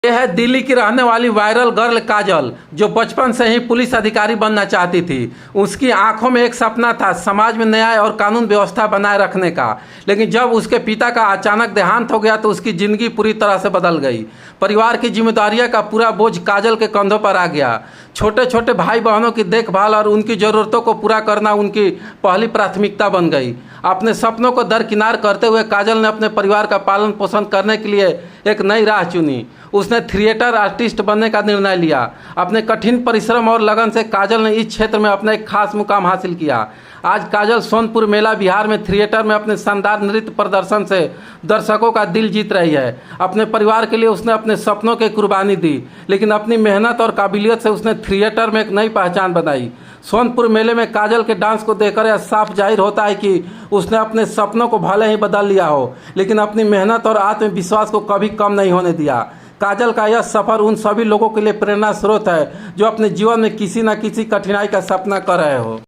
यह है दिल्ली की रहने वाली वायरल गर्ल काजल, जो बचपन से ही पुलिस अधिकारी बनना चाहती थी। उसकी आंखों में एक सपना था समाज में न्याय और कानून व्यवस्था बनाए रखने का। लेकिन जब उसके पिता का अचानक देहांत हो गया तो उसकी जिंदगी पूरी तरह से बदल गई। परिवार की जिम्मेदारियों का पूरा बोझ काजल के कंधों पर आ गया। छोटे छोटे भाई बहनों की देखभाल और उनकी ज़रूरतों को पूरा करना उनकी पहली प्राथमिकता बन गई। अपने सपनों को दरकिनार करते हुए काजल ने अपने परिवार का पालन पोषण करने के लिए एक नई राह चुनी। उसने थिएटर आर्टिस्ट बनने का निर्णय लिया। अपने कठिन परिश्रम और लगन से काजल ने इस क्षेत्र में अपना एक खास मुकाम हासिल किया। आज काजल सोनपुर मेला बिहार में थिएटर में अपने शानदार नृत्य प्रदर्शन से दर्शकों का दिल जीत रही है। अपने परिवार के लिए उसने अपने सपनों की कुर्बानी दी, लेकिन अपनी मेहनत और काबिलियत से उसने थिएटर में एक नई पहचान बनाई। सोनपुर मेले में काजल के डांस को देखकर यह साफ जाहिर होता है कि उसने अपने सपनों को भले ही बदल लिया हो, लेकिन अपनी मेहनत और आत्मविश्वास को कभी कम नहीं होने दिया। काजल का यह सफ़र उन सभी लोगों के लिए प्रेरणा स्रोत है जो अपने जीवन में किसी न किसी कठिनाई का सामना कर रहे हो।